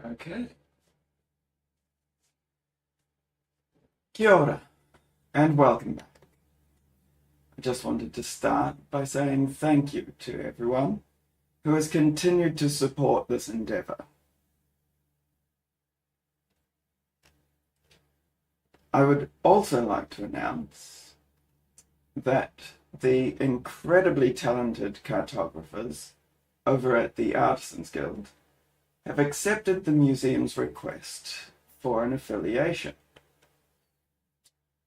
Okay. Kia ora, and welcome back. I just wanted to start by saying thank you to everyone who has continued to support this endeavor. I would also like to announce that the incredibly talented cartographers over at the Artisans Guild have accepted the museum's request for an affiliation.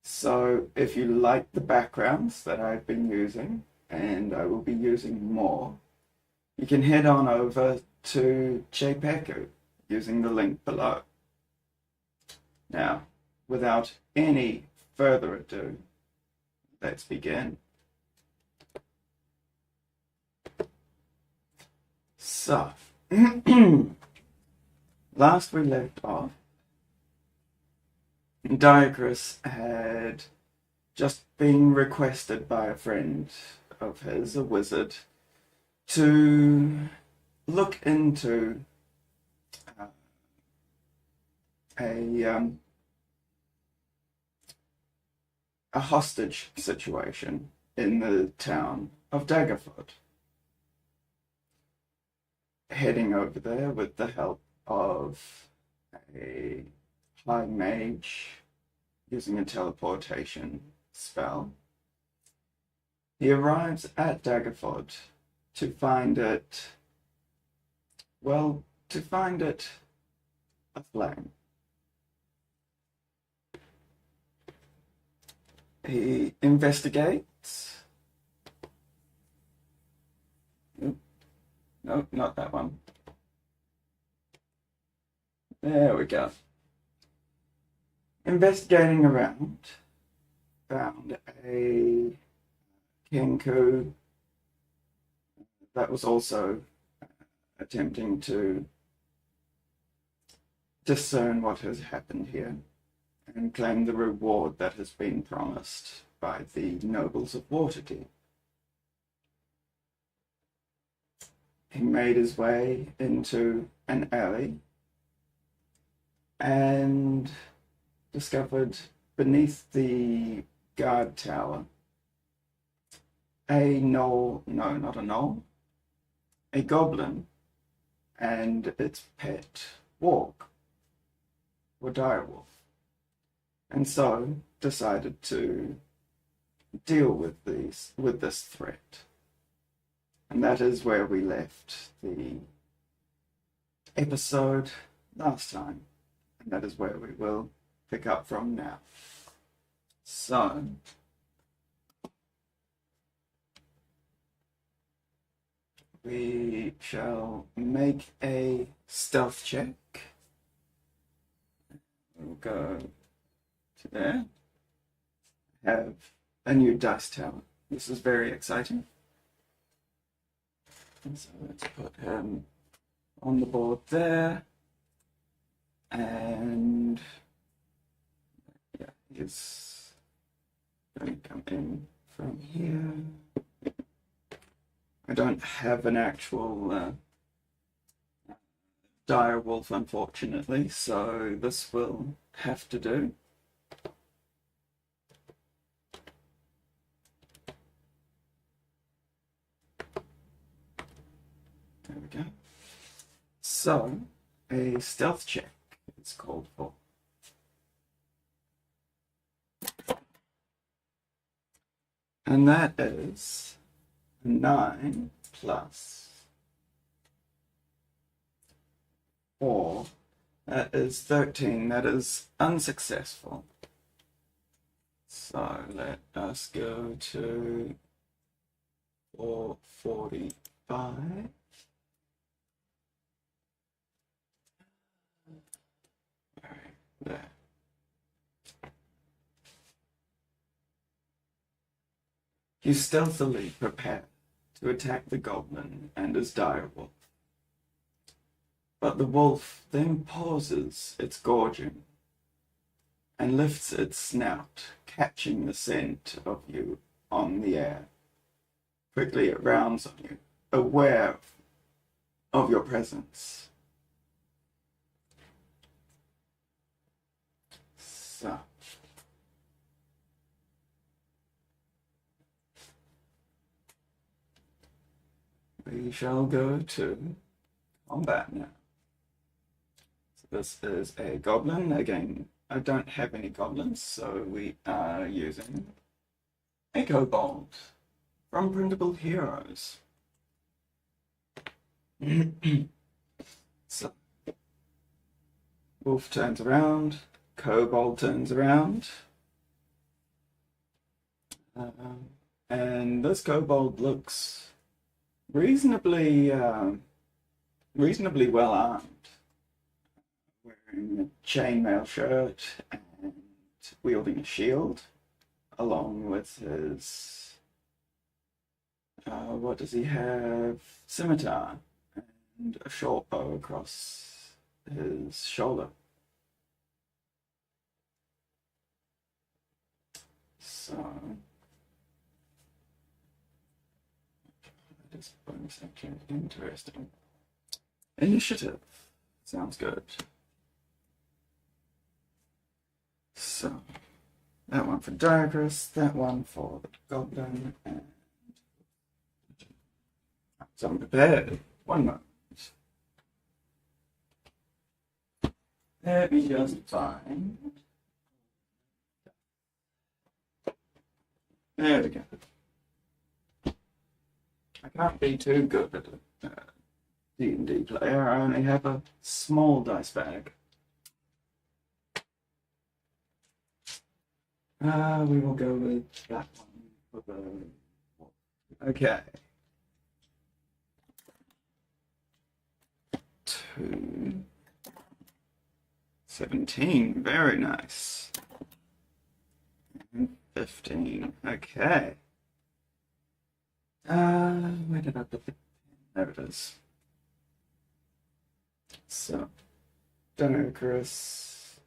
So if you like the backgrounds that I've been using, and I will be using more, you can head on over to Czepeku using the link below. Now, without any further ado, let's begin. So, last we left off, Diacrus had just been requested by a friend of his, a wizard, to look into a hostage situation in the town of Daggerford. Heading over there with the help of a high mage using a teleportation spell, he arrives at Daggerford to find it, aflame. He investigates. No, not that one. There we go. Investigating around, found a Kenku that was also attempting to discern what has happened here and claim the reward that has been promised by the nobles of Waterdeep. He made his way into an alley and discovered beneath the guard tower a goblin and its pet warg, or direwolf, and so decided to deal with this threat. And that is where we left the episode last time, and that is where we will pick up from now. So, we shall make a stealth check. We'll go to there. Have a new dice tower. This is very exciting. And so let's put him on the board there. And yeah, he's going to come in from here. I don't have an actual direwolf, unfortunately, so this will have to do. There we go. So, a stealth check is called for. And that is 9 plus 4. That is 13. That is unsuccessful. So let us go to 445. There. You stealthily prepare to attack the goblin and his direwolf. But the wolf then pauses its gorging and lifts its snout, catching the scent of you on the air. Quickly it rounds on you, aware of your presence. So we shall go to combat now. So this is a goblin. Again, I don't have any goblins, so we are using a kobold from Printable Heroes. So wolf turns around, kobold turns around, and this kobold looks reasonably well armed, wearing a chainmail shirt and wielding a shield, along with his what does he have? Scimitar and a short bow across his shoulder. So that is bonus action. Interesting. Initiative. Sounds good. So that one for Diagrus, that one for the goblin, and so I'm prepared. One moment. Let me just find. There we go. I can't be too good at a D&D player. I only have a small dice bag. We will go with that one for the. Okay. 2. 17. Very nice. And 15. Okay. Where did I put the pin? There it is. So, Diagrus.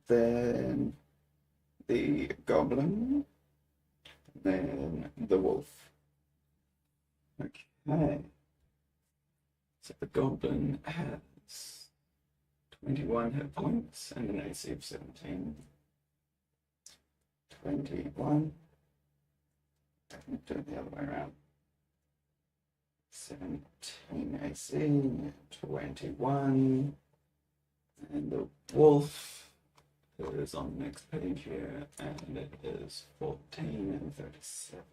Then the goblin. Then the wolf. Okay. So the goblin has 21 hit points and an AC of 17. 21. I can do it the other way around. 17 AC, 21. And the wolf is on the next page here, and it is 14 and 37.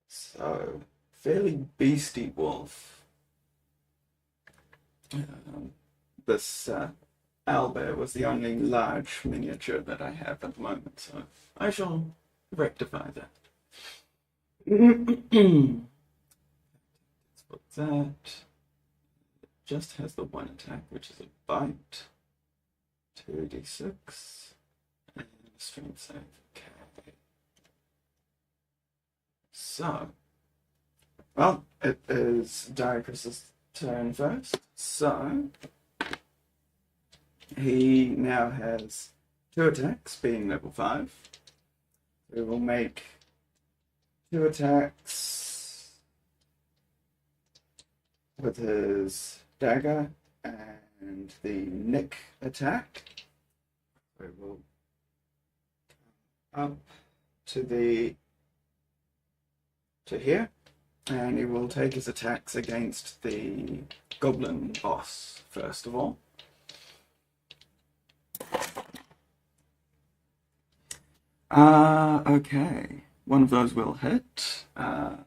So, fairly beastie wolf. This owlbear was the only large miniature that I have at the moment, so I shall rectify that. Let's put that. It just has the one attack, which is a bite. 2d6 and strength save. Okay. So, well, it is Diagrus' turn first. So, he now has 2 attacks, being level 5. We will make 2 attacks with his dagger and the nick attack. We will come up to here, and he will take his attacks against the goblin boss first of all. Okay. One of those will hit. The other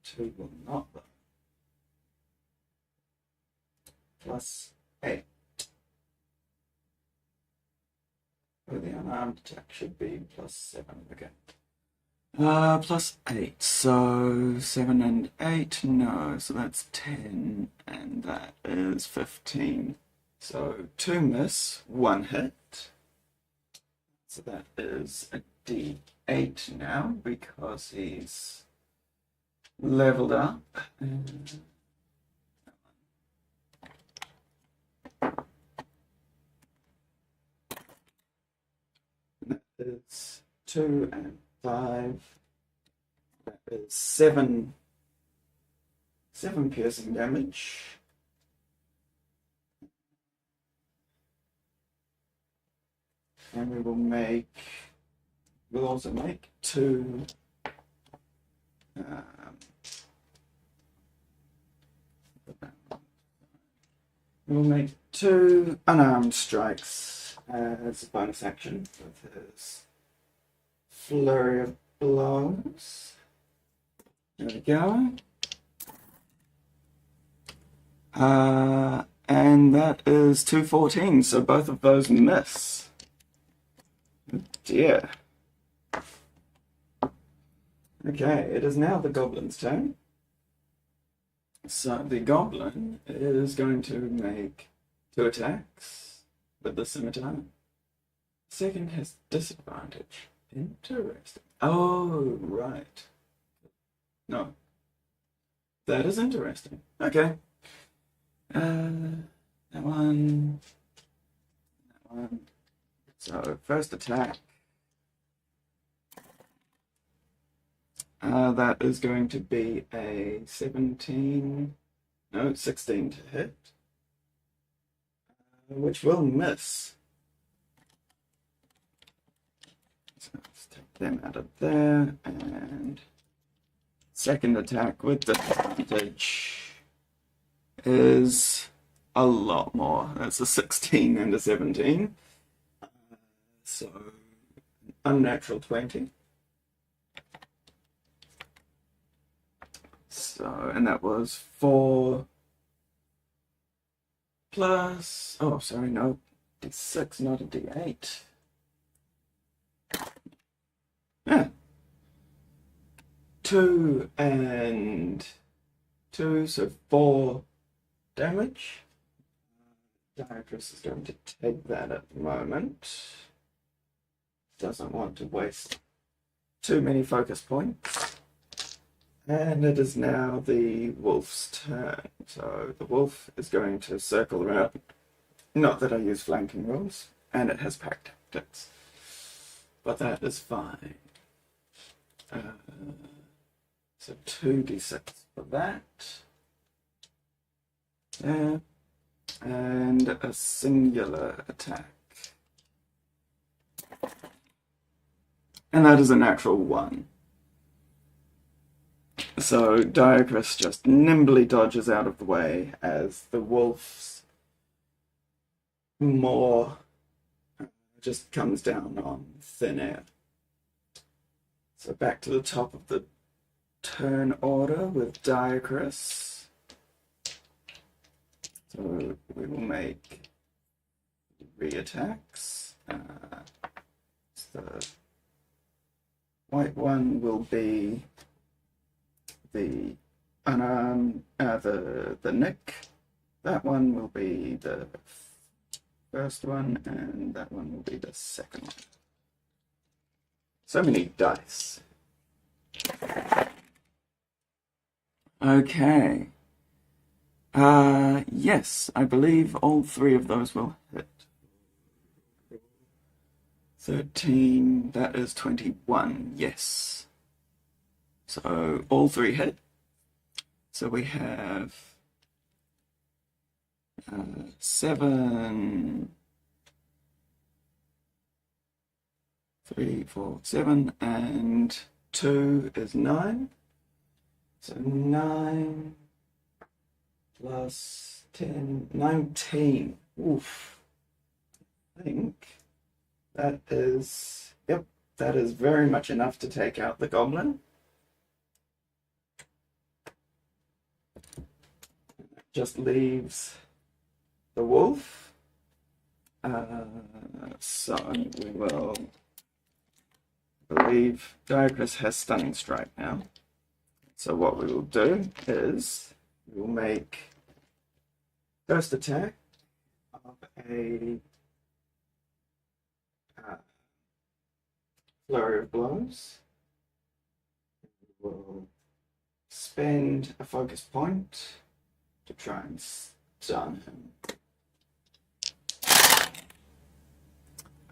2 will not, though. +8. Oh, the unarmed attack should be +7 again. +8. So 7 and 8. No, so that's 10, and that is 15. So 2 miss, 1 hit. So that is a D8 now because he's leveled up. That is 2 and 5. That is 7 piercing damage. And we'll also make two we'll make two unarmed strikes as a bonus action with his flurry of blows. There we go. And that is 214, so both of those miss. Oh dear. Okay, it is now the goblin's turn. So the goblin is going to make 2 attacks with the scimitar. Second has disadvantage. Interesting. Oh, right. No. That is interesting. Okay. That one. So, first attack. That is going to be a 16 to hit, which will miss. So let's take them out of there, and second attack with disadvantage is a lot more. That's a 16 and a 17. So, unnatural 20. So, and that was 4 plus, oh, sorry, no, D6, not a D8. Yeah. 2 and 2, so 4 damage. Diatrus is going to take that at the moment. Doesn't want to waste too many focus points. And it is now the wolf's turn. So the wolf is going to circle around. Not that I use flanking rules, and it has pack tactics, but that is fine. So 2d6 for that. Yeah. And a singular attack. And that is a natural 1. So Diacrus just nimbly dodges out of the way as the wolf's maw just comes down on thin air. So back to the top of the turn order with Diacrus. So we will make 3 attacks. The white one will be the unarmed, the nick. That one will be the first one, and that one will be the second one. So many dice. Okay. Yes, I believe all 3 of those will hit. 13, that is 21, yes. So all 3 hit. So we have 7, 3, 4, 7, and 2 is 9. So 9 plus 10, 19. Oof. I think that is, yep, that is very much enough to take out the goblin. Just leaves the wolf. So we will believe Diacrus has stunning strike now. So what we will do is we will make first attack of a flurry of blows. We will spend a focus point to try and stun him.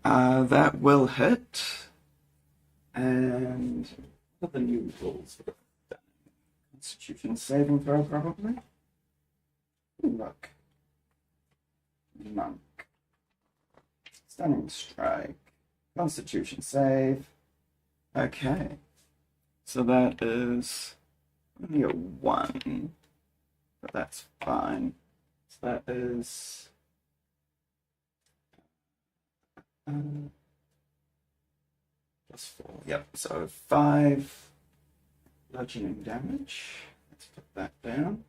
That will hit. And what are the new rules for that? Constitution saving throw, probably. Look. Monk. Stunning strike. Constitution save. Okay. So that is only a 1, but that's fine. So that is +4. Yep, so 5 bludgeoning damage. Let's put that down.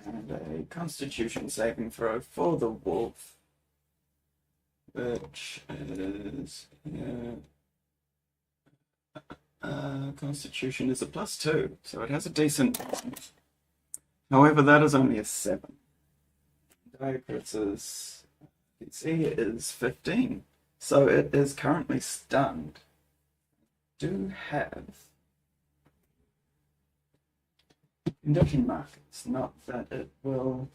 And a Constitution saving throw for the wolf, which is Constitution is a +2, so it has a decent. However, that is only a 7. Diacritus's DC is 15, so it is currently stunned. Do have condition markers, not that it will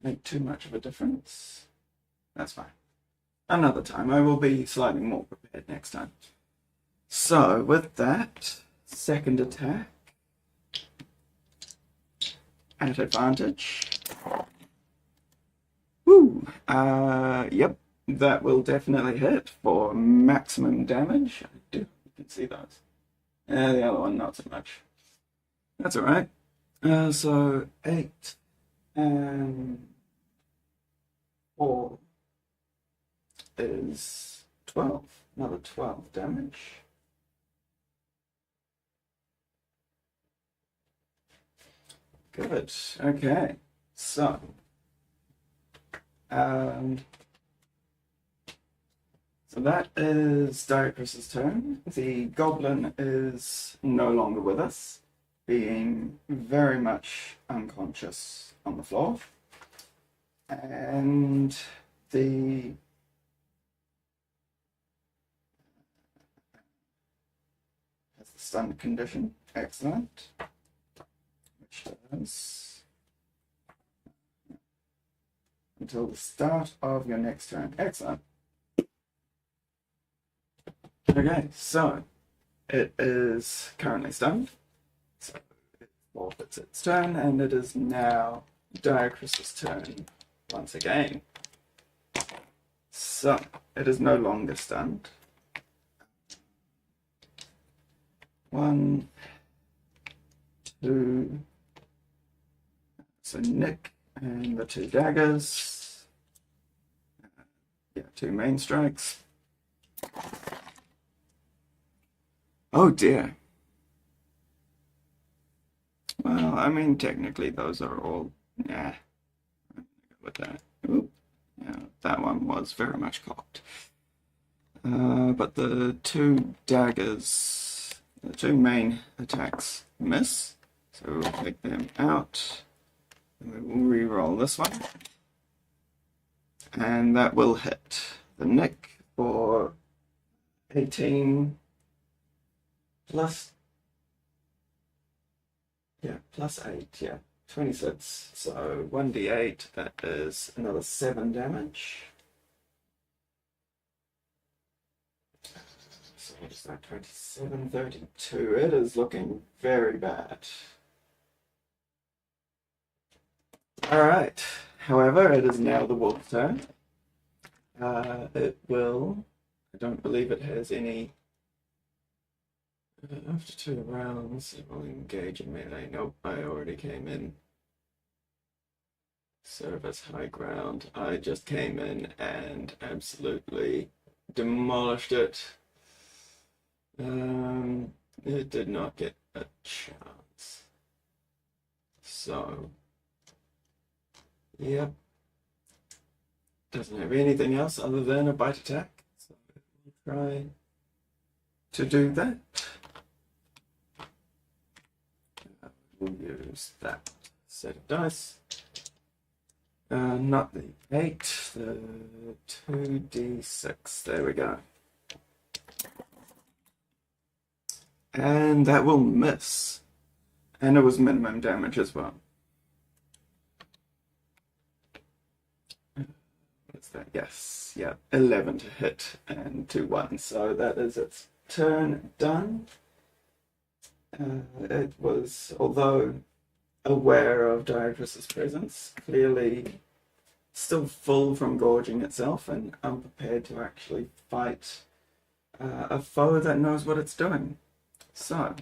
make too much of a difference. That's fine. Another time. I will be slightly more prepared next time. So, with that, second attack at advantage. Woo! Yep, that will definitely hit for maximum damage. You can see those. The other one, not so much. That's alright. So 8 and 4 is 12. Another 12 damage. Good. Okay. So that is Diocris's turn. The goblin is no longer with us, being very much unconscious on the floor. And the has the stunned condition. Excellent. Which does until the start of your next turn. Excellent. Okay, so it is currently stunned. So it forfeits its turn, and it is now Diocris's turn once again. So it is no longer stunned. 1, 2. So Nick and the 2 daggers. Yeah, 2 main strikes. Oh dear. Well, I mean, technically those are all. Yeah, I'm gonna go with that. Oop. Yeah, that one was very much cocked. But the 2 daggers, the 2 main attacks miss. So we'll take them out. And we will re-roll this one. And that will hit the Nick for 18 plus 8, yeah, 26. So 1d8, that is another 7 damage. So what is that? 27, 32. It is looking very bad. Alright, however, it is now the wolf's turn. It will, I don't believe it has any. After 2 rounds, it will engage in melee. Nope, I already came in. Service high ground. I just came in and absolutely demolished it. It did not get a chance. So, yep. Doesn't have anything else other than a bite attack. So we'll try to do that. We'll use that set of dice. Not the 8, the 2d6. There we go. And that will miss. And it was minimum damage as well. What's that? Yes, yeah, 11 to hit and 2 1. So that is its turn done. It was, although aware of Diocris's presence, clearly still full from gorging itself and unprepared to actually fight a foe that knows what it's doing. So,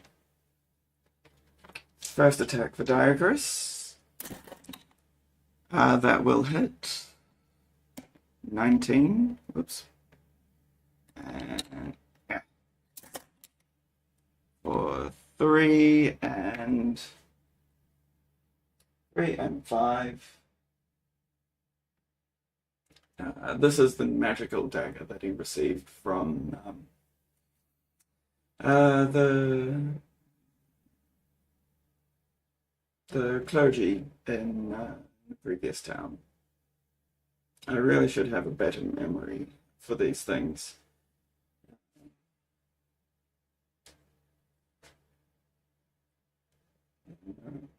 first attack for Diagris. That will hit. 19. Whoops. And yeah. For 3 and 5. This is the magical dagger that he received from the clergy in the previous town. I really should have a better memory for these things.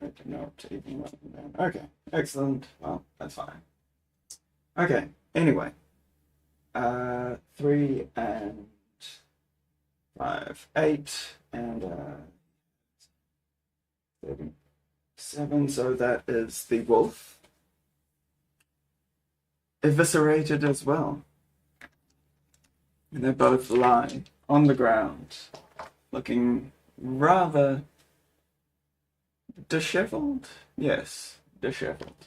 I do not even write them down. Okay, excellent. Well, that's fine. Okay, anyway. 3 and 5, 8, and 7, so that is the wolf. Eviscerated as well. And they both lie on the ground, looking rather disheveled. Yes, disheveled.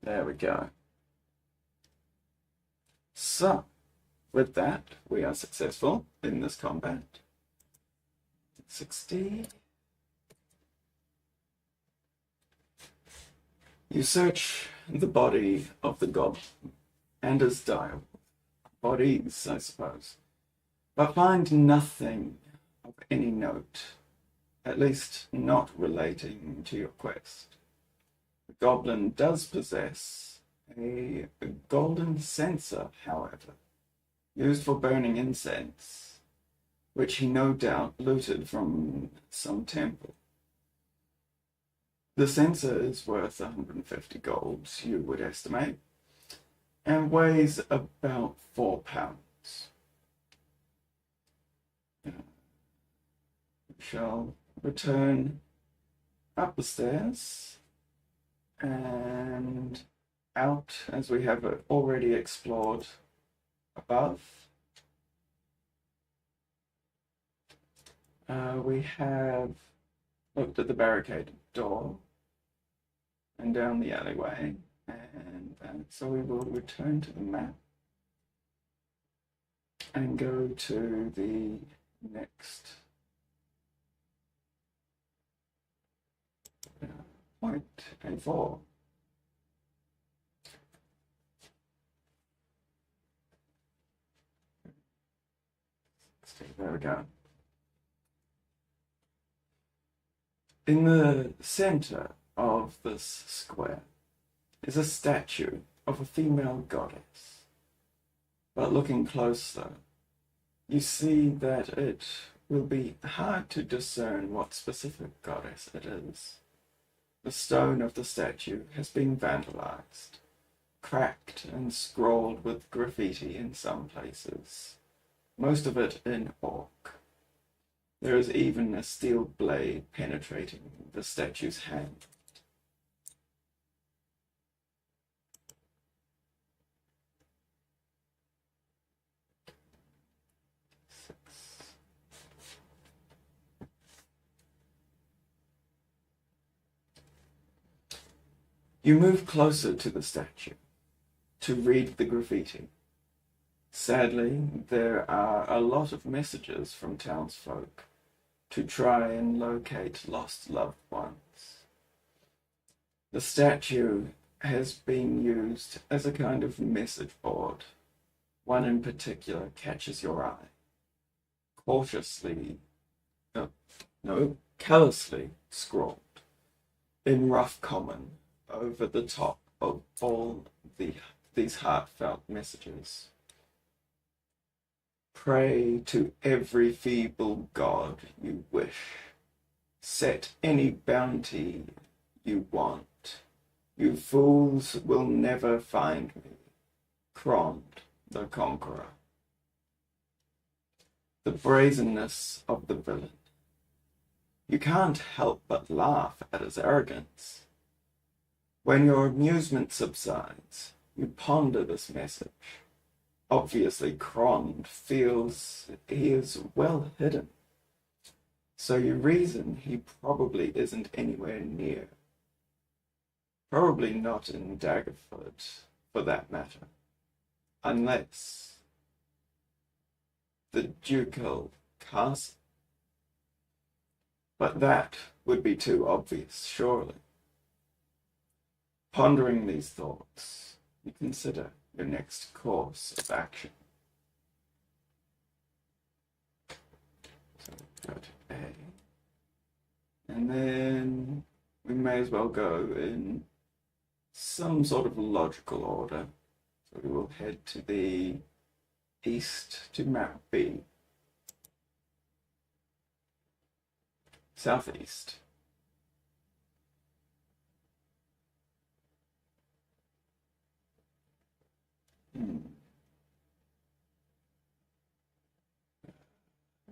There we go. So, with that, we are successful in this combat. 60. You search the body of the goblin and his dire bodies, I suppose, but find nothing of any note, at least not relating to your quest. The goblin does possess a golden censer, however, used for burning incense, which he no doubt looted from some temple. The censer is worth 150 golds, you would estimate, and weighs about 4 pounds. We shall return up the stairs and out, as we have already explored above. We have looked at the barricaded door and down the alleyway, and so we will return to the map and go to the next point, A4. There we go. In the center of this square is a statue of a female goddess. But looking closer, you see that it will be hard to discern what specific goddess it is. The stone of the statue has been vandalized, cracked and scrawled with graffiti in some places, most of it in orc. There is even a steel blade penetrating the statue's hand. You move closer to the statue to read the graffiti. Sadly, there are a lot of messages from townsfolk to try and locate lost loved ones. The statue has been used as a kind of message board. One in particular catches your eye. Callously scrawled in rough common over the top of all these heartfelt messages. Pray to every feeble god you wish. Set any bounty you want. You fools will never find me. Krond the Conqueror. The brazenness of the villain. You can't help but laugh at his arrogance. When your amusement subsides, you ponder this message. Obviously, Crond feels he is well hidden, so you reason he probably isn't anywhere near. Probably not in Daggerford, for that matter, unless the ducal castle. But that would be too obvious, surely. Pondering these thoughts, you consider your next course of action. So go to A. And then we may as well go in some sort of logical order. So we will head to the east to map B. Southeast.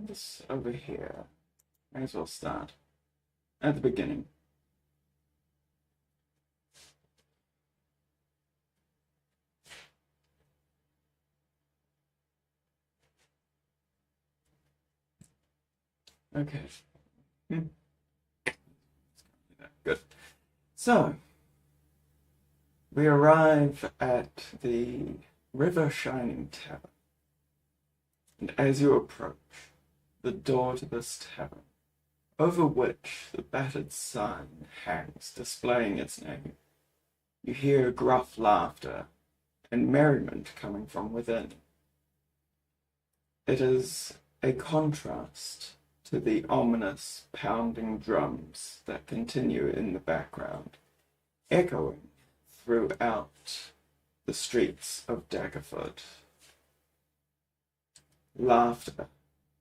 This over here. May as well start at the beginning. Okay. Good. So, we arrive at the River Shining Tavern. And as you approach the door to this tavern, over which the battered sign hangs displaying its name, you hear gruff laughter and merriment coming from within. It is a contrast to the ominous pounding drums that continue in the background, echoing throughout the streets of Daggerford. Laughter,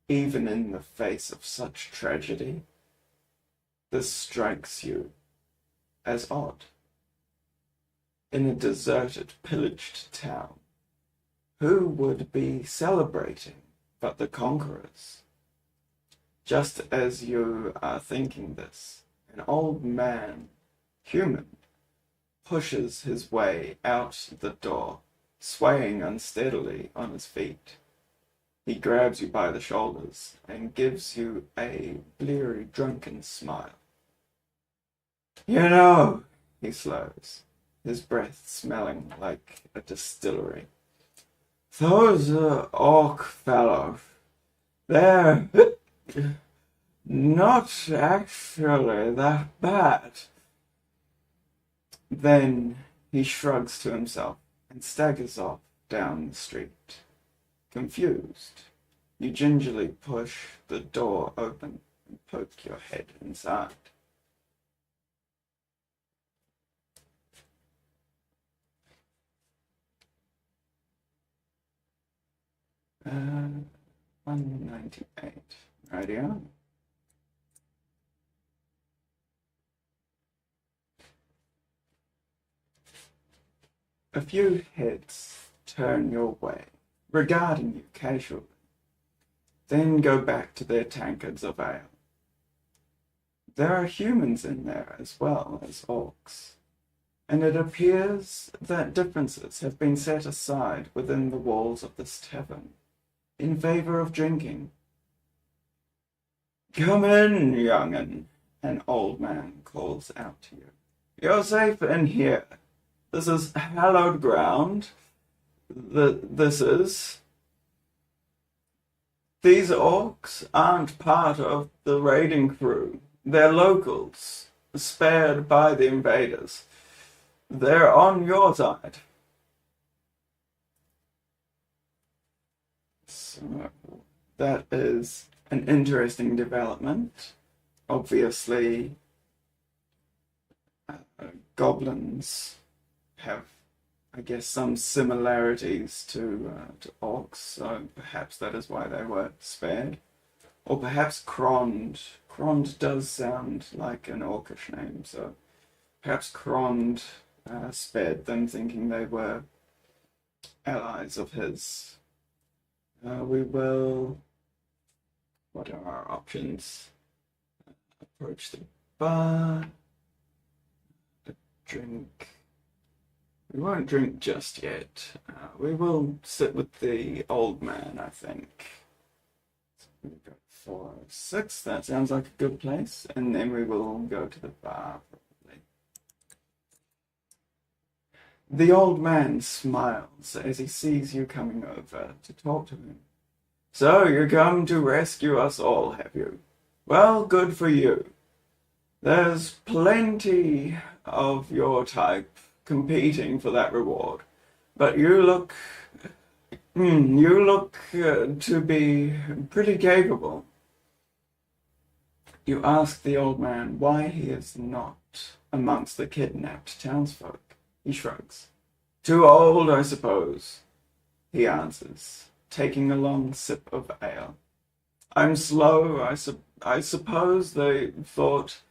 even in the face of such tragedy, this strikes you as odd. In a deserted, pillaged town, who would be celebrating but the conquerors? Just as you are thinking this, an old man, human, pushes his way out the door, swaying unsteadily on his feet. He grabs you by the shoulders and gives you a bleary, drunken smile. You know, he slows, his breath smelling like a distillery. Those orc fellows, they're not actually that bad. Then he shrugs to himself and staggers off down the street. Confused, you gingerly push the door open and poke your head inside. Uh, 198. Rightio. A few heads turn your way, regarding you casually, then go back to their tankards of ale. There are humans in there as well as orcs, and it appears that differences have been set aside within the walls of this tavern in favor of drinking. Come in, young'un, an old man calls out to you. You're safe in here. This is hallowed ground. These orcs aren't part of the raiding crew. They're locals, spared by the invaders. They're on your side. So that is an interesting development. Obviously, goblins have, I guess, some similarities to orcs, so perhaps that is why they were spared. Or perhaps Crond. Crond does sound like an orcish name, so perhaps Crond spared them, thinking they were allies of his. We will... What are our options? Approach the bar. drink. We won't drink just yet. We will sit with the old man, I think. We've got 406. That sounds like a good place. And then we will go to the bar, probably. The old man smiles as he sees you coming over to talk to him. So you come to rescue us all, have you? Well, good for you. There's plenty of your type competing for that reward, but you look to be pretty capable. You ask the old man why he is not amongst the kidnapped townsfolk. He shrugs. Too old, I suppose, he answers, taking a long sip of ale. I'm slow, I suppose they thought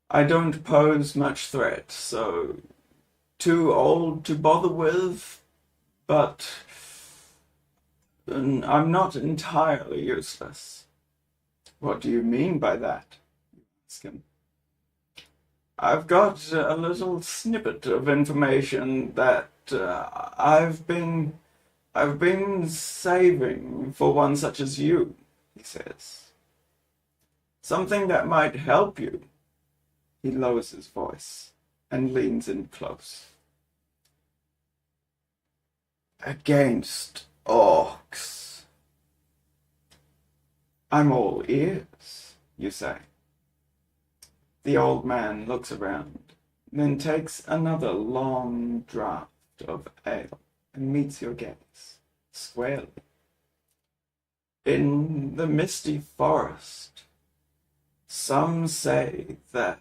I don't pose much threat, so too old to bother with, but I'm not entirely useless. What do you mean by that? You ask him. I've got a little snippet of information that I've been saving for one such as you, he says. Something that might help you. He lowers his voice and leans in close. Against orcs. I'm all ears, you say. The old man looks around, then takes another long draught of ale and meets your gaze squarely. In the misty forest, some say that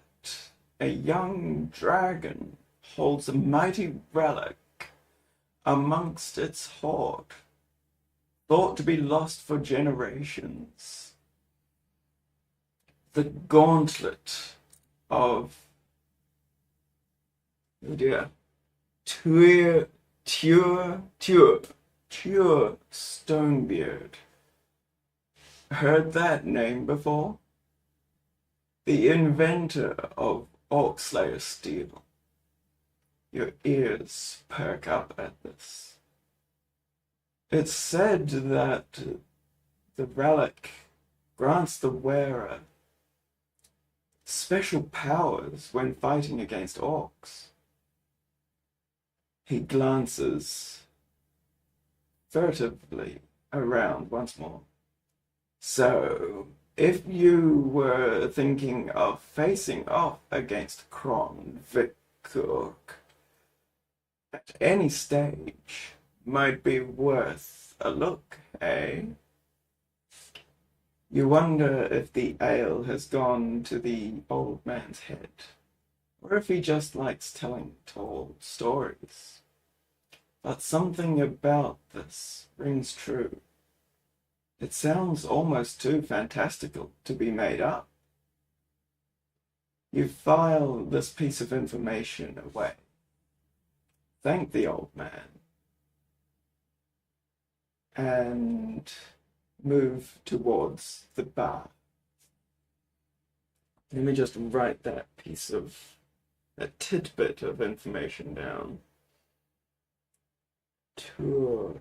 a young dragon holds a mighty relic amongst its hoard, thought to be lost for generations. The gauntlet of Tür Stonebeard. Heard that name before? The inventor of Orcslayer steel. Your ears perk up at this. It's said that the relic grants the wearer special powers when fighting against orcs. He glances furtively around once more. So, if you were thinking of facing off against Kron Vikuk at any stage, might be worth a look, eh? You wonder if the ale has gone to the old man's head, or if he just likes telling tall stories. But something about this rings true. It sounds almost too fantastical to be made up. You file this piece of information away. Thank the old man. And move towards the bar. Let me just write that tidbit of information down. Tour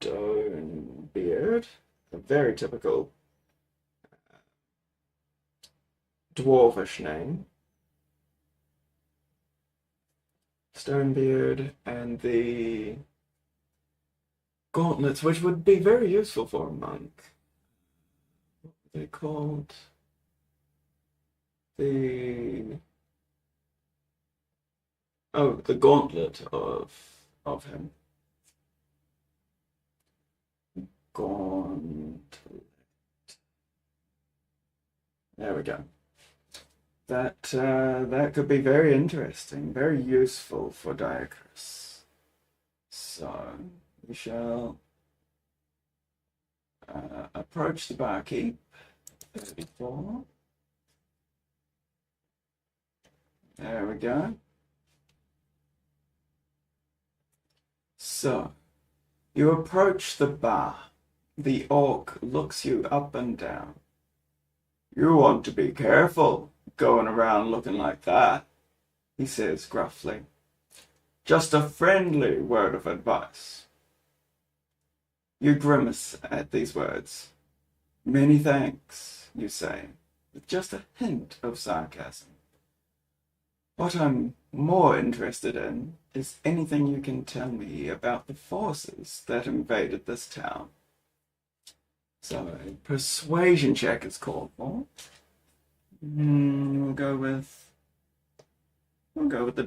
Stonebeard, a very typical dwarvish name. Stonebeard and the gauntlets, which would be very useful for a monk. What were they called? The gauntlet of him. Gauntlet. There we go. That could be very interesting, very useful for Diacrus. So we shall approach the barkeep. 34. There we go. So, you approach the bar. The orc looks you up and down. You want to be careful going around looking like that. he says gruffly. Just a friendly word of advice. You grimace at these words. Many thanks, you say, with just a hint of sarcasm. What I'm more interested in is anything you can tell me about the forces that invaded this town. So a persuasion check is called for. We'll go with the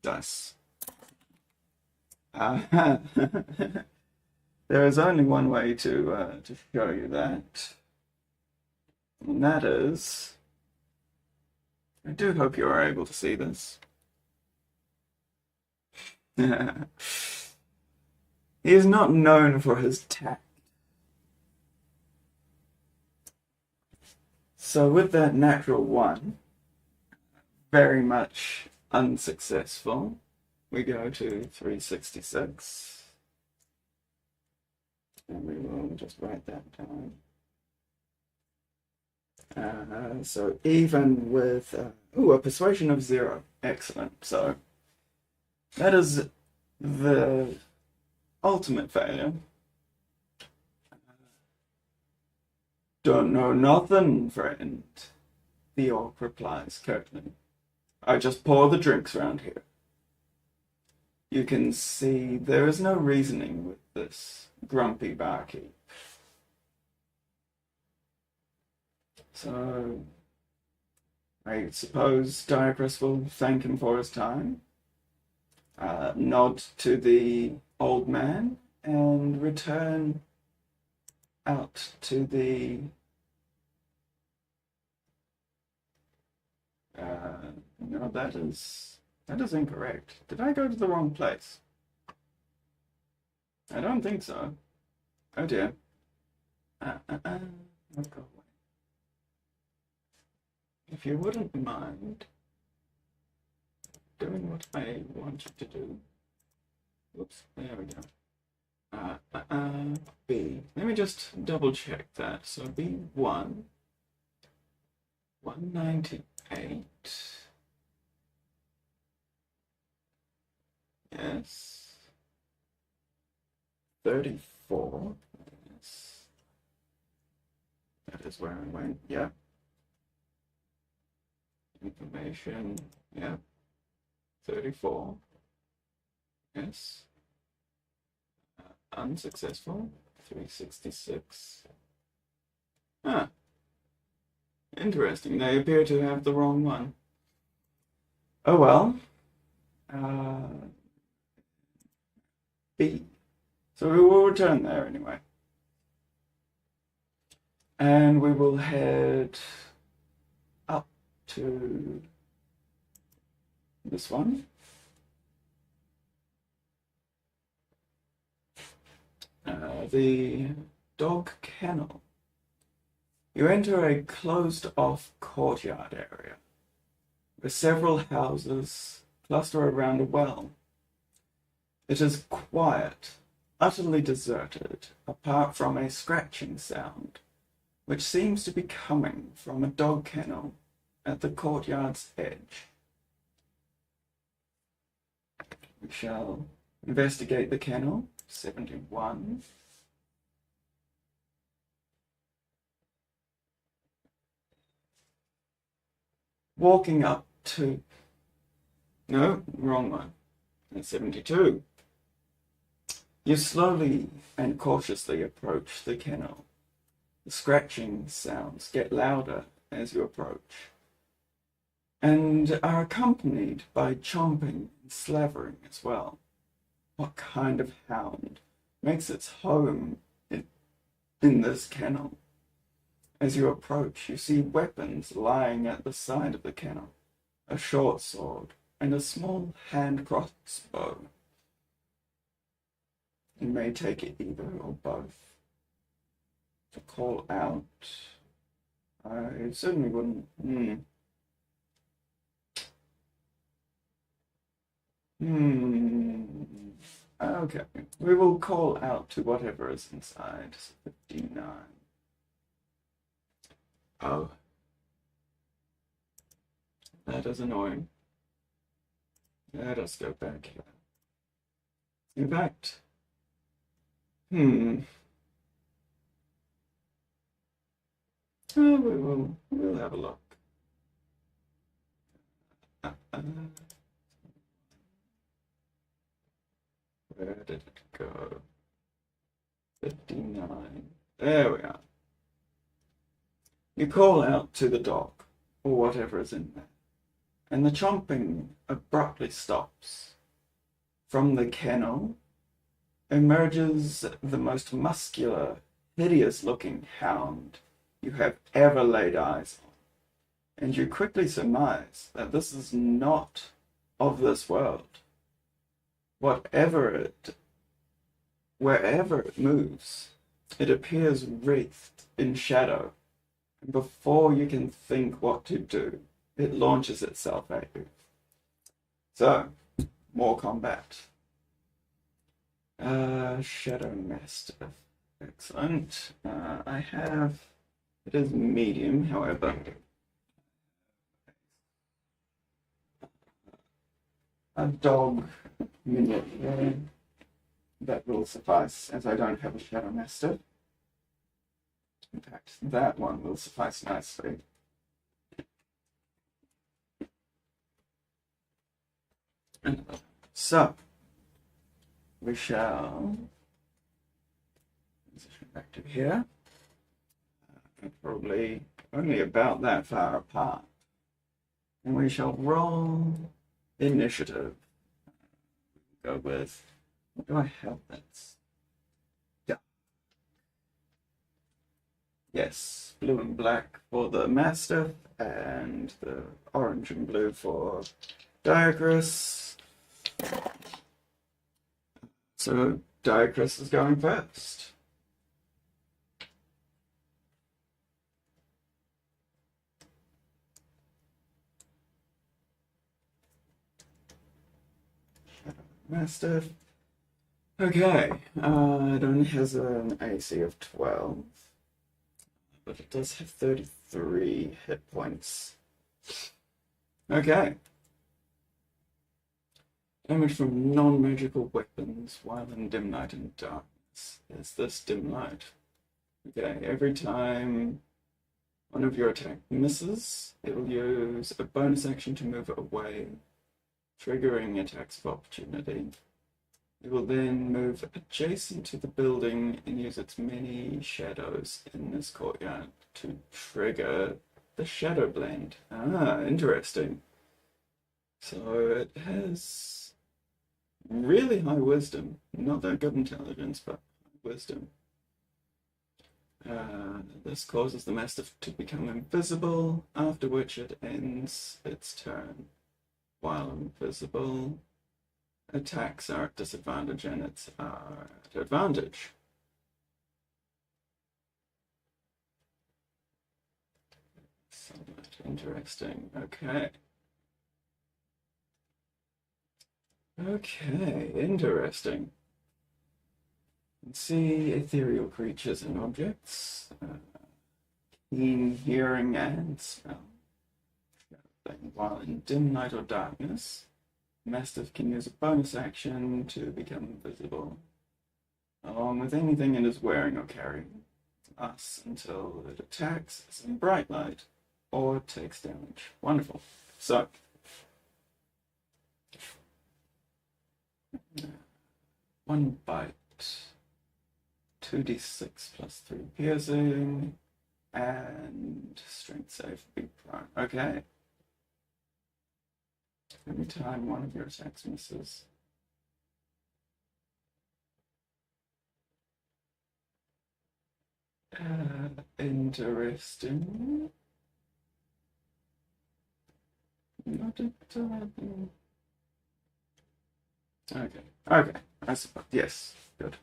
dice. There is only one way to show you that, and that is. I do hope you are able to see this. He is not known for his tact. So with that natural one, very much unsuccessful, we go to 366. And we will just write that down. So even with a persuasion of 0. Excellent. So that is the ultimate failure. Don't know nothing, friend, the orc replies curtly. I just pour the drinks round here. You can see there is no reasoning with this grumpy barkeep. So I suppose Diocrus will thank him for his time, nod to the old man, and return out to the no, that is incorrect. Did I go to the wrong place? I don't think so. Oh dear. I'll go away. If you wouldn't mind doing what I want you to do. Oops, there we go. B. Let me just double check that. So B1, 198. Yes. 34. Yes. That is where I went. Yep. Information. Yep. 34. Yes. Unsuccessful. 366. Ah. Interesting. They appear to have the wrong one. Oh well. B. So we will return there anyway. And we will head up to this one. The dog kennel. You enter a closed-off courtyard area where several houses cluster around a well. It is quiet, utterly deserted, apart from a scratching sound, which seems to be coming from a dog kennel at the courtyard's edge. We shall investigate the kennel. 71. Walking up to... No, wrong one. That's 72. You slowly and cautiously approach the kennel. The scratching sounds get louder as you approach, and are accompanied by chomping and slavering as well. What kind of hound makes its home in this kennel? As you approach, you see weapons lying at the side of the kennel, a short sword and a small hand crossbow. You may take it either or both. To call out, I certainly wouldn't. Okay, we will call out to whatever is inside. 59. Oh. That is annoying. Let us go back here. In fact, we'll have a look. Where did it go? 59. There we are. You call out to the dog, or whatever is in there, and the chomping abruptly stops. From the kennel emerges the most muscular, hideous-looking hound you have ever laid eyes on, and you quickly surmise that this is not of this world. Wherever it moves, it appears wreathed in shadow, and before you can think what to do, it launches itself at you. So, more combat. Shadow Mastiff. Excellent. It is medium, however. A dog miniature. That will suffice, as I don't have a Shadow Mastiff. In fact, that one will suffice nicely. So, we shall position back to here. Probably only about that far apart. And we shall roll initiative. Go with, what do I have that's? Yeah. Yes, blue and black for the Mastiff, and the orange and blue for Diagras. So Diagras is going first. Mastiff. Okay, it only has an AC of 12, but it does have 33 hit points. Okay. Damage from non-magical weapons while in dim light and darkness. Is this dim light? Okay, every time one of your attack misses, it will use a bonus action to move away, triggering attacks of opportunity. It will then move adjacent to the building and use its many shadows in this courtyard to trigger the Shadow Blade. Ah, interesting. So it has really high wisdom. Not that good intelligence, but high wisdom. This causes the Mastiff to become invisible, after which it ends its turn. While invisible, attacks are at disadvantage and it's at advantage. Somewhat interesting. Okay. Okay, interesting. Let's see ethereal creatures and objects. Keen hearing and smell. While in dim light or darkness, Mastiff can use a bonus action to become invisible, along with anything it is wearing or carrying, us until it attacks in bright light or takes damage. Wonderful. So, one bite, 2d6 plus 3 piercing, and strength save big prime. Okay. Every time one of your attacks misses. Interesting. Not at all. Okay. I suppose. Yes. Good.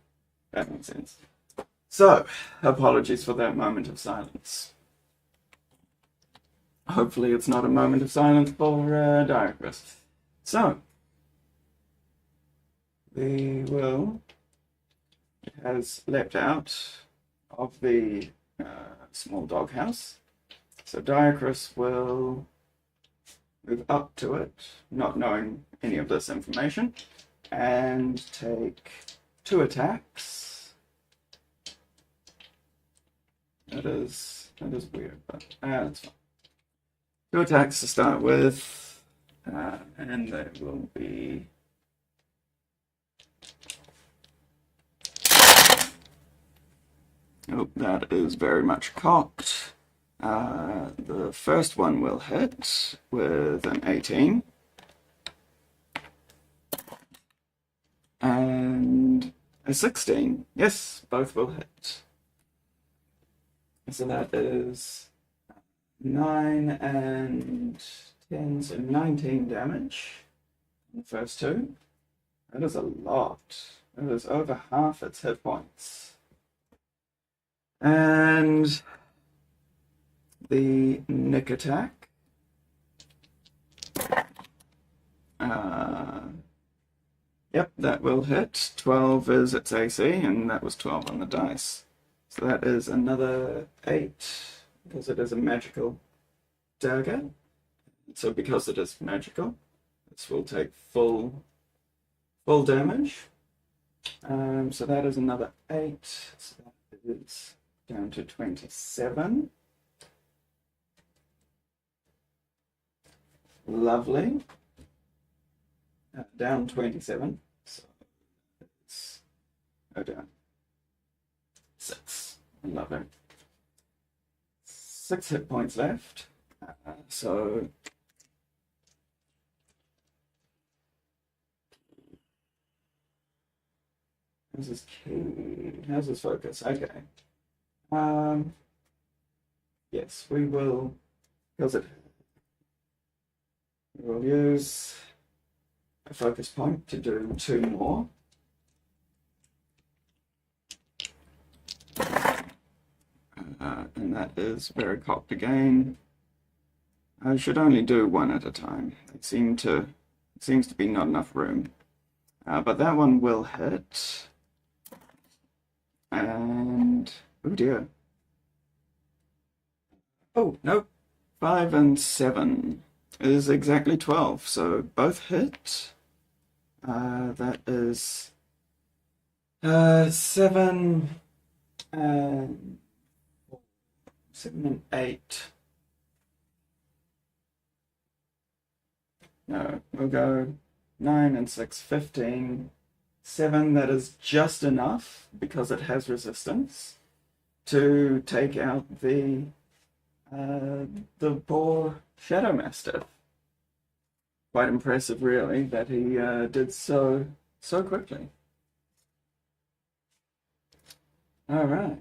That makes sense. So, apologies for that moment of silence. Hopefully it's not a moment of silence for Diagras. So, the will has leapt out of the small doghouse. So Diagras will move up to it, not knowing any of this information, and take 2 attacks. That is weird, but that's fine. 2 attacks to start with, and they will be... Oh, that is very much cocked. The first one will hit with an 18. And a 16. Yes, both will hit. So that is 9 and 10, so 19 damage on the first 2. That is a lot. That is over half its hit points. And the nick attack. Yep, that will hit. 12 is its AC, and that was 12 on the dice. So that is another 8, because it is a magical dagger. So because it is magical, this will take full damage. So that is another 8. So that is down to 27. Lovely. Down 27. So it's down 6. Lovely. 6 hit points left. So how's his key? How's his focus? Okay. Yes, we will, because we will use a focus point to do 2 more. And that is very cocked again. I should only do 1 at a time. It seems to be not enough room. But that one will hit. And oh dear. Oh no, 5 and 7 is exactly 12. So both hit. That is 7 and 8. No, we'll go 9 and 6, 15. 7, that is just enough, because it has resistance, to take out the poor Shadow Mastiff. Quite impressive, really, that he did so quickly. All right.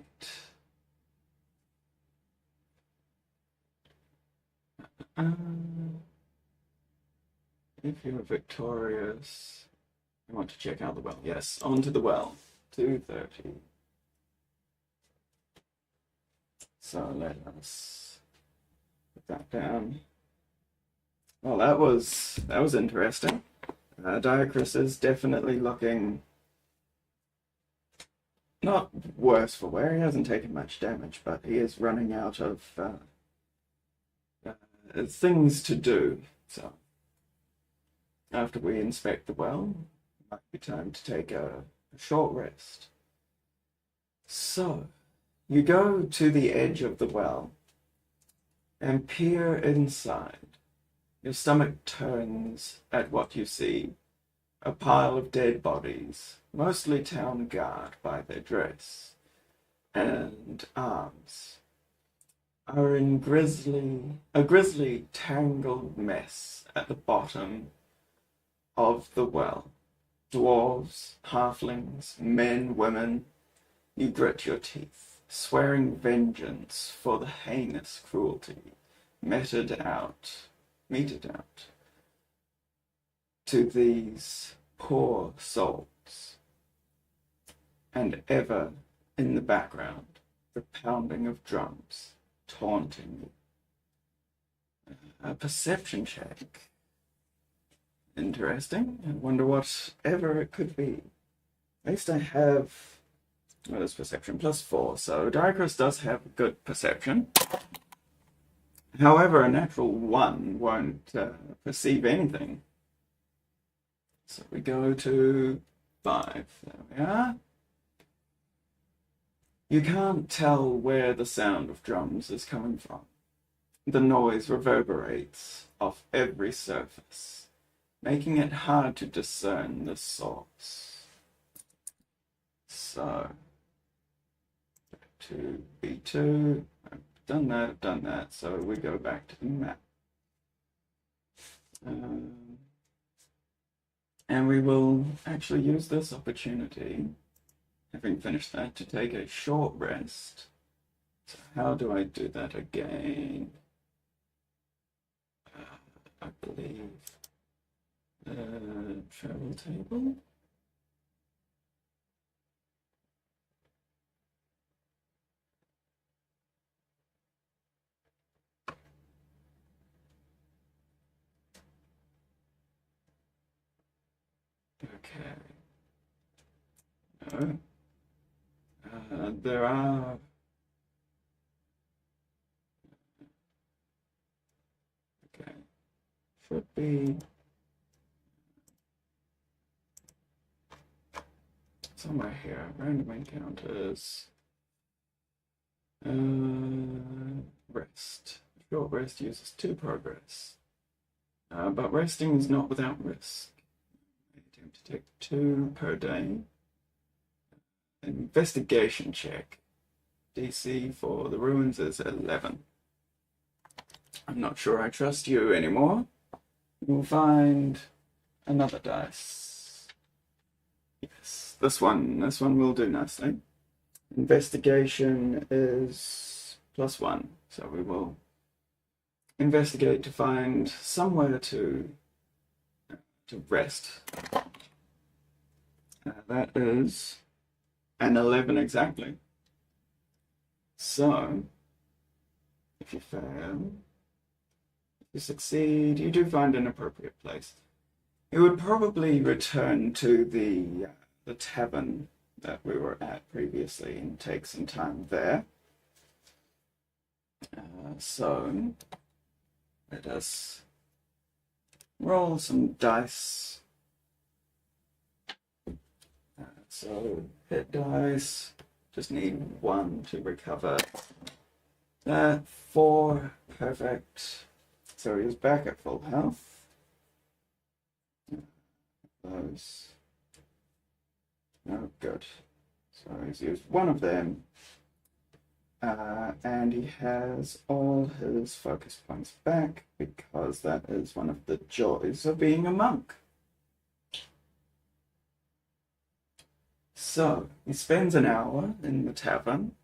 If you're victorious, you want to check out the well. Yes, onto the well. 2:30. So let us put that down. Well, that was interesting. Diacrys is definitely looking not worse for wear. He hasn't taken much damage, but he is running out of things to do. So after we inspect the well, it might be time to take a short rest. So you go to the edge of the well and peer inside. Your stomach turns at what you see. A pile of dead bodies, mostly town guard by their dress and arms, are in a grisly tangled mess at the bottom of the well. Dwarves, halflings, men, women. You grit your teeth, swearing vengeance for the heinous cruelty meted out to these poor souls. And ever in the background, the pounding of drums, taunting you. A perception check. Interesting. I wonder whatever it could be. At least I have, well, it's perception +4, so Diacrys does have good perception. However, a natural 1 won't perceive anything. So we go to 5. There we are. You can't tell where the sound of drums is coming from. The noise reverberates off every surface, making it hard to discern the source. So, back to B2. I've done that, so we go back to the map. And we will actually use this opportunity, having finished that, to take a short rest. So how do I do that again? I believe travel table. Okay. No. There are okay. Should be somewhere here. Random encounters. Rest. Short rest uses 2 progress. But resting is not without risk. I attempt to take 2 per day. Investigation check. DC for the ruins is 11. I'm not sure I trust you anymore. We'll find another dice. Yes, this one will do nicely. Investigation is +1, so we will investigate to find somewhere to rest. That is an 11 exactly. So, if you fail, if you succeed, you do find an appropriate place. You would probably return to the tavern that we were at previously and take some time there. So, let us roll some dice. So, hit dice. Just need 1 to recover. 4, perfect. So he's back at full health. Those. Oh, good. So he's used 1 of them. And he has all his focus points back because that is one of the joys of being a monk. So he spends an hour in the tavern,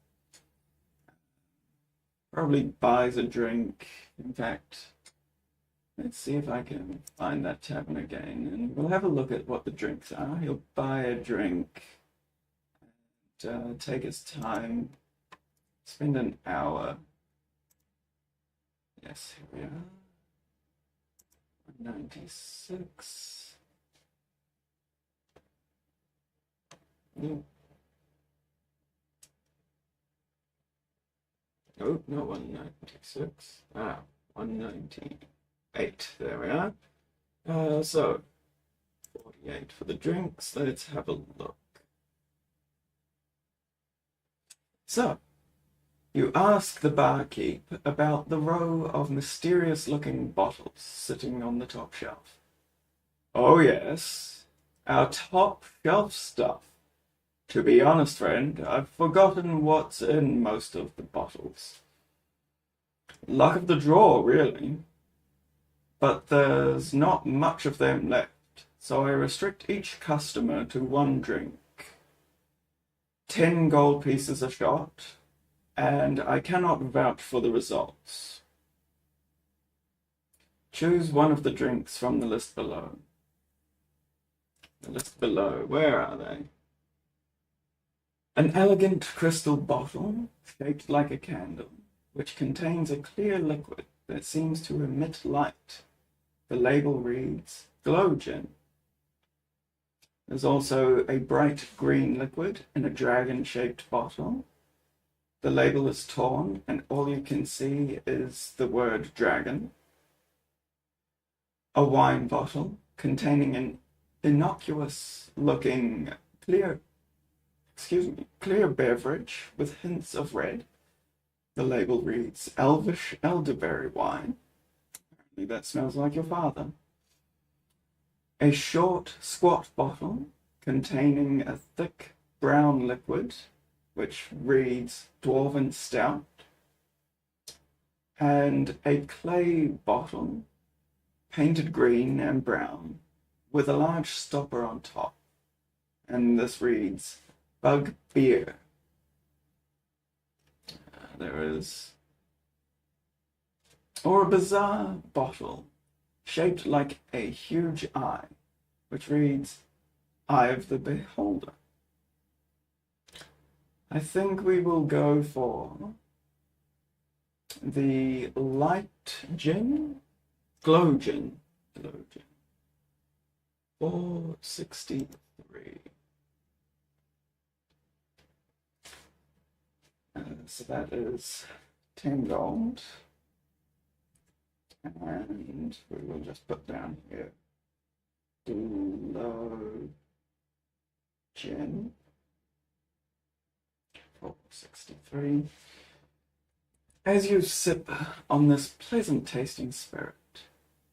probably buys a drink. In fact, let's see if I can find that tavern again, and we'll have a look at what the drinks are. He'll buy a drink, and, take his time, spend an hour. Yes, here we are. 196. Oh, no, 196. 198. There we are. So, 48 for the drinks. Let's have a look. So, you ask the barkeep about the row of mysterious-looking bottles sitting on the top shelf. Oh yes, our top shelf stuff. To be honest, friend, I've forgotten what's in most of the bottles. Luck of the draw, really. But there's not much of them left, so I restrict each customer to 1 drink. 10 gold pieces a shot, and I cannot vouch for the results. Choose one of the drinks from the list below. The list below, where are they? An elegant crystal bottle, shaped like a candle, which contains a clear liquid that seems to emit light. The label reads, Glow Gin. There's also a bright green liquid in a dragon-shaped bottle. The label is torn and all you can see is the word dragon. A wine bottle containing an innocuous looking clear beverage with hints of red. The label reads Elvish Elderberry Wine. Apparently that smells like your father. A short, squat bottle containing a thick brown liquid, which reads Dwarven Stout. And a clay bottle, painted green and brown, with a large stopper on top. And this reads Bug Beer. There is... Or a bizarre bottle, shaped like a huge eye, which reads Eye of the Beholder. I think we will go for the light gin, glow gin, 463. So that is 10 gold, and we will just put down here glow gin, 463. As you sip on this pleasant tasting spirit,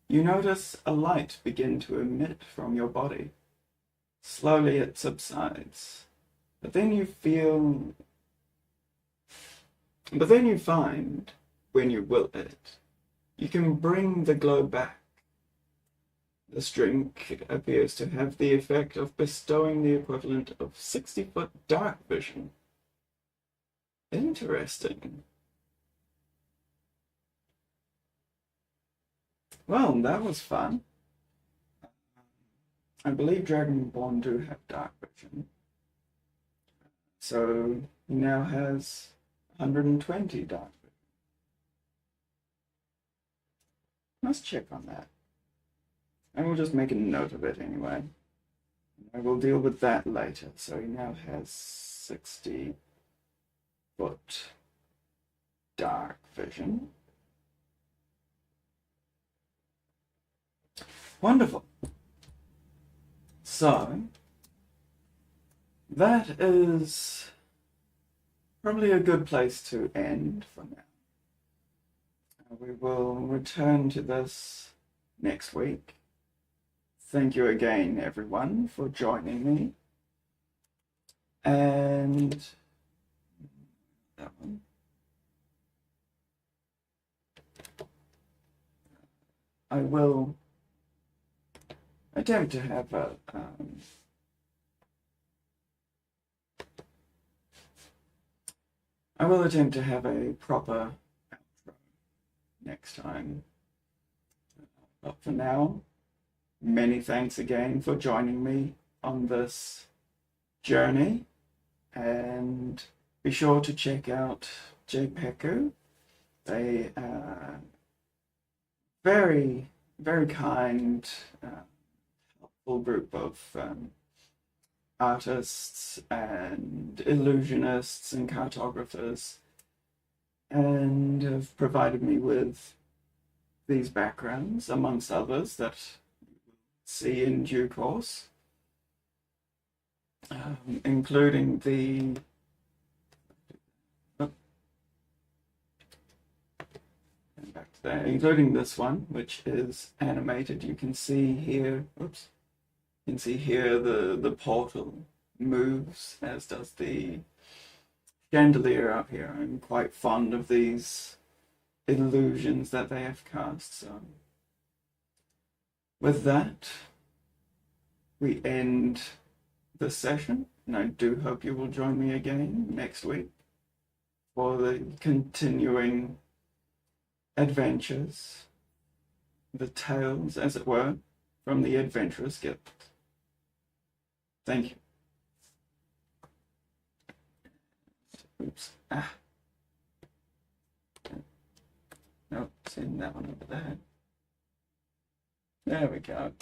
you notice a light begin to emit from your body. Slowly it subsides, but then you find, when you will it, you can bring the glow back. This drink appears to have the effect of bestowing the equivalent of 60-foot dark vision. Interesting. Well, that was fun. I believe Dragonborn do have dark vision. So he now has 120 dark vision. Let's check on that. I will just make a note of it anyway. I will deal with that later. So he now has 60-foot dark vision. Wonderful. So, that is probably a good place to end for now. We will return to this next week. Thank you again, everyone, for joining me. And that one. I will attempt to have a proper outro next time. But for now, many thanks again for joining me on this journey, and be sure to check out Czepeku. They are very, very kind, helpful group of artists and illusionists and cartographers, and have provided me with these backgrounds, amongst others, that you will see in due course, including the including this one, which is animated. You can see here, oops, you can see here the portal moves, as does the chandelier up here. I'm quite fond of these illusions that they have cast. So with that, we end the session, and I do hope you will join me again next week for the continuing adventures, the tales, as it were, from the Adventurers Guild. Thank you. Oops. Nope, send that one over there. There we go.